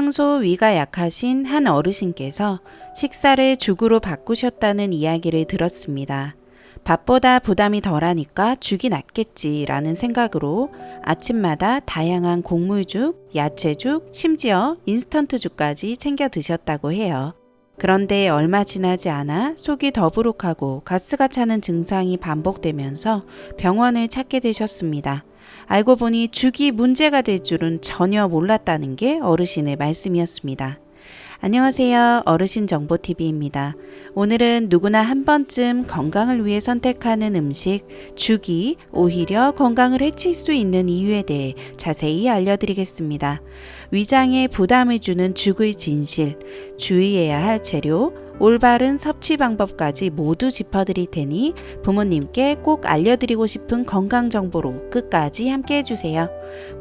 평소 위가 약하신 한 어르신께서 식사를 죽으로 바꾸셨다는 이야기를 들었습니다. 밥보다 부담이 덜하니까 죽이 낫겠지라는 생각으로 아침마다 다양한 곡물죽, 야채죽, 심지어 인스턴트죽까지 챙겨 드셨다고 해요. 그런데 얼마 지나지 않아 속이 더부룩하고 가스가 차는 증상이 반복되면서 병원을 찾게 되셨습니다. 알고 보니 죽이 문제가 될 줄은 전혀 몰랐다는 게 어르신의 말씀이었습니다. 안녕하세요. 어르신정보TV입니다. 오늘은 누구나 한 번쯤 건강을 위해 선택하는 음식, 죽이 오히려 건강을 해칠 수 있는 이유에 대해 자세히 알려드리겠습니다. 위장에 부담을 주는 죽의 진실, 주의해야 할 재료, 올바른 섭취 방법까지 모두 짚어드릴 테니 부모님께 꼭 알려드리고 싶은 건강정보로 끝까지 함께 해주세요.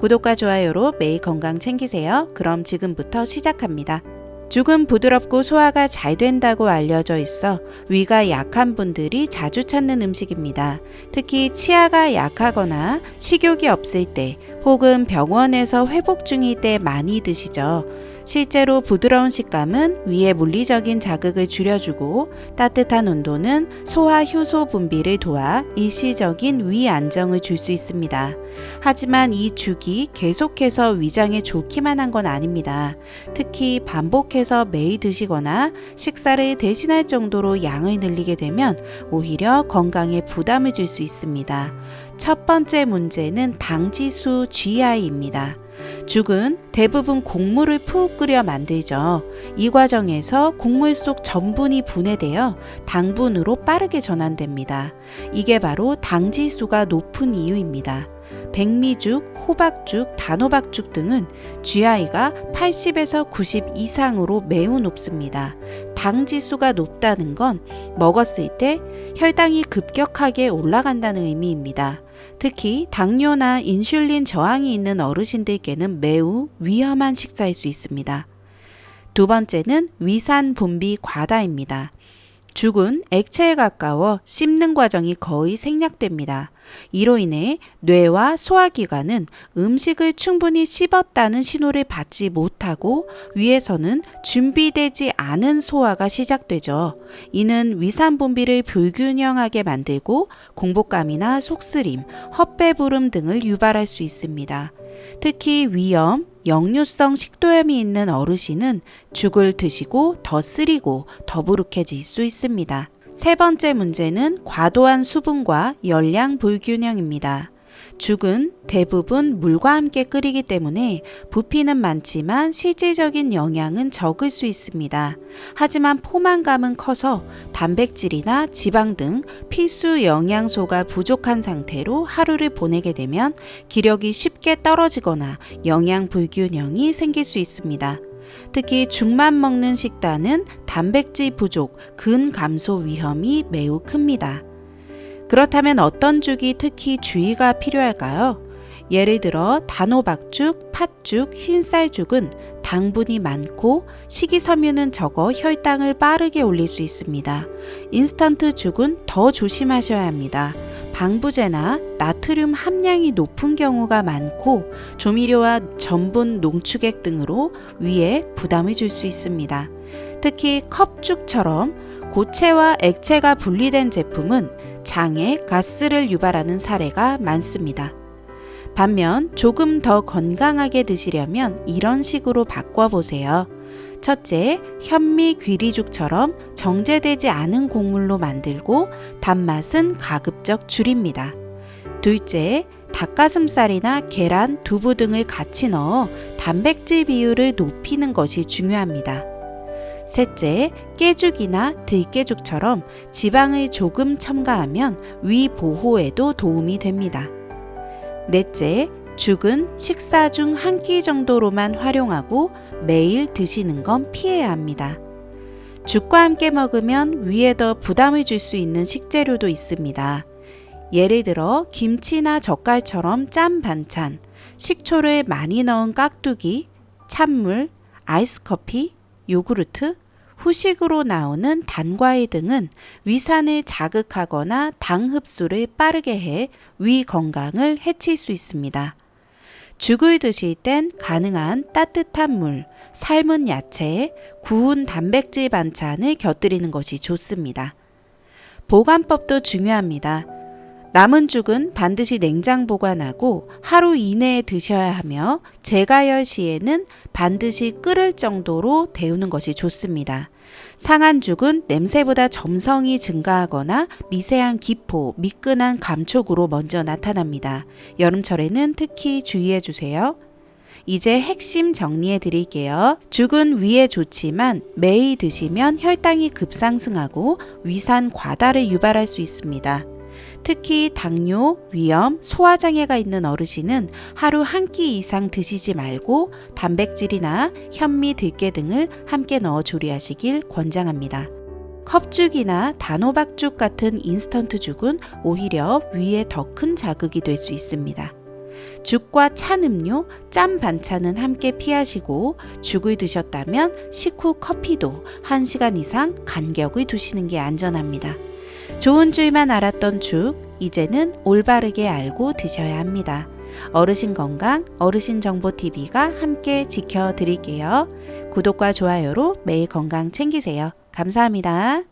구독과 좋아요로 매일 건강 챙기세요. 그럼 지금부터 시작합니다. 죽은 부드럽고 소화가 잘 된다고 알려져 있어 위가 약한 분들이 자주 찾는 음식입니다. 특히 치아가 약하거나 식욕이 없을 때 혹은 병원에서 회복 중일 때 많이 드시죠. 실제로 부드러운 식감은 위의 물리적인 자극을 줄여주고 따뜻한 온도는 소화 효소 분비를 도와 일시적인 위 안정을 줄 수 있습니다. 하지만 이 죽이 계속해서 위장에 좋기만 한 건 아닙니다. 특히 반복해서 매일 드시거나 식사를 대신할 정도로 양을 늘리게 되면 오히려 건강에 부담을 줄 수 있습니다. 첫 번째 문제는 당지수 GI입니다. 죽은 대부분 곡물을 푹 끓여 만들죠. 이 과정에서 곡물 속 전분이 분해되어 당분으로 빠르게 전환됩니다. 이게 바로 당지수가 높은 이유입니다. 백미죽, 호박죽, 단호박죽 등은 GI가 80에서 90 이상으로 매우 높습니다. 당지수가 높다는 건 먹었을 때 혈당이 급격하게 올라간다는 의미입니다. 특히 당뇨나 인슐린 저항이 있는 어르신들께는 매우 위험한 식사일 수 있습니다. 두 번째는 위산 분비 과다입니다. 죽은 액체에 가까워 씹는 과정이 거의 생략됩니다. 이로 인해 뇌와 소화기관은 음식을 충분히 씹었다는 신호를 받지 못하고 위에서는 준비되지 않은 소화가 시작되죠. 이는 위산 분비를 불균형하게 만들고 공복감이나 속쓰림, 헛배부름 등을 유발할 수 있습니다. 특히 위염, 역류성 식도염이 있는 어르신은 죽을 드시고 더 쓰리고 더부룩해질 수 있습니다. 세 번째 문제는 과도한 수분과 열량 불균형입니다. 죽은 대부분 물과 함께 끓이기 때문에 부피는 많지만 실질적인 영양은 적을 수 있습니다. 하지만 포만감은 커서 단백질이나 지방 등 필수 영양소가 부족한 상태로 하루를 보내게 되면 기력이 쉽게 떨어지거나 영양 불균형이 생길 수 있습니다. 특히 죽만 먹는 식단은 단백질 부족, 근 감소 위험이 매우 큽니다. 그렇다면 어떤 죽이 특히 주의가 필요할까요? 예를 들어 단호박죽, 팥죽, 흰쌀죽은 당분이 많고 식이섬유는 적어 혈당을 빠르게 올릴 수 있습니다. 인스턴트 죽은 더 조심하셔야 합니다. 방부제나 나트륨 함량이 높은 경우가 많고 조미료와 전분, 농축액 등으로 위에 부담을 줄 수 있습니다. 특히 컵죽처럼 고체와 액체가 분리된 제품은 장에 가스를 유발하는 사례가 많습니다. 반면 조금 더 건강하게 드시려면 이런 식으로 바꿔보세요. 첫째, 현미 귀리죽처럼 정제되지 않은 곡물로 만들고 단맛은 가급적 줄입니다. 둘째, 닭가슴살이나 계란, 두부 등을 같이 넣어 단백질 비율을 높이는 것이 중요합니다. 셋째, 깨죽이나 들깨죽처럼 지방을 조금 첨가하면 위 보호에도 도움이 됩니다. 넷째, 죽은 식사 중 한 끼 정도로만 활용하고 매일 드시는 건 피해야 합니다. 죽과 함께 먹으면 위에 더 부담을 줄 수 있는 식재료도 있습니다. 예를 들어 김치나 젓갈처럼 짠 반찬, 식초를 많이 넣은 깍두기, 찬물, 아이스커피, 요구르트, 후식으로 나오는 단과일 등은 위산을 자극하거나 당 흡수를 빠르게 해 위 건강을 해칠 수 있습니다. 죽을 드실 땐 가능한 따뜻한 물, 삶은 야채, 구운 단백질 반찬을 곁들이는 것이 좋습니다. 보관법도 중요합니다. 남은 죽은 반드시 냉장 보관하고 하루 이내에 드셔야 하며 재가열 시에는 반드시 끓을 정도로 데우는 것이 좋습니다. 상한 죽은 냄새보다 점성이 증가하거나 미세한 기포, 미끈한 감촉으로 먼저 나타납니다. 여름철에는 특히 주의해 주세요. 이제 핵심 정리해 드릴게요. 죽은 위에 좋지만 매일 드시면 혈당이 급상승하고 위산 과다를 유발할 수 있습니다. 특히 당뇨, 위염, 소화장애가 있는 어르신은 하루 한 끼 이상 드시지 말고 단백질이나 현미, 들깨 등을 함께 넣어 조리하시길 권장합니다. 컵죽이나 단호박죽 같은 인스턴트 죽은 오히려 위에 더 큰 자극이 될 수 있습니다. 죽과 찬 음료, 짠 반찬은 함께 피하시고 죽을 드셨다면 식후 커피도 1시간 이상 간격을 두시는 게 안전합니다. 좋은 줄만 알았던 죽, 이제는 올바르게 알고 드셔야 합니다. 어르신 건강, 어르신정보TV가 함께 지켜드릴게요. 구독과 좋아요로 매일 건강 챙기세요. 감사합니다.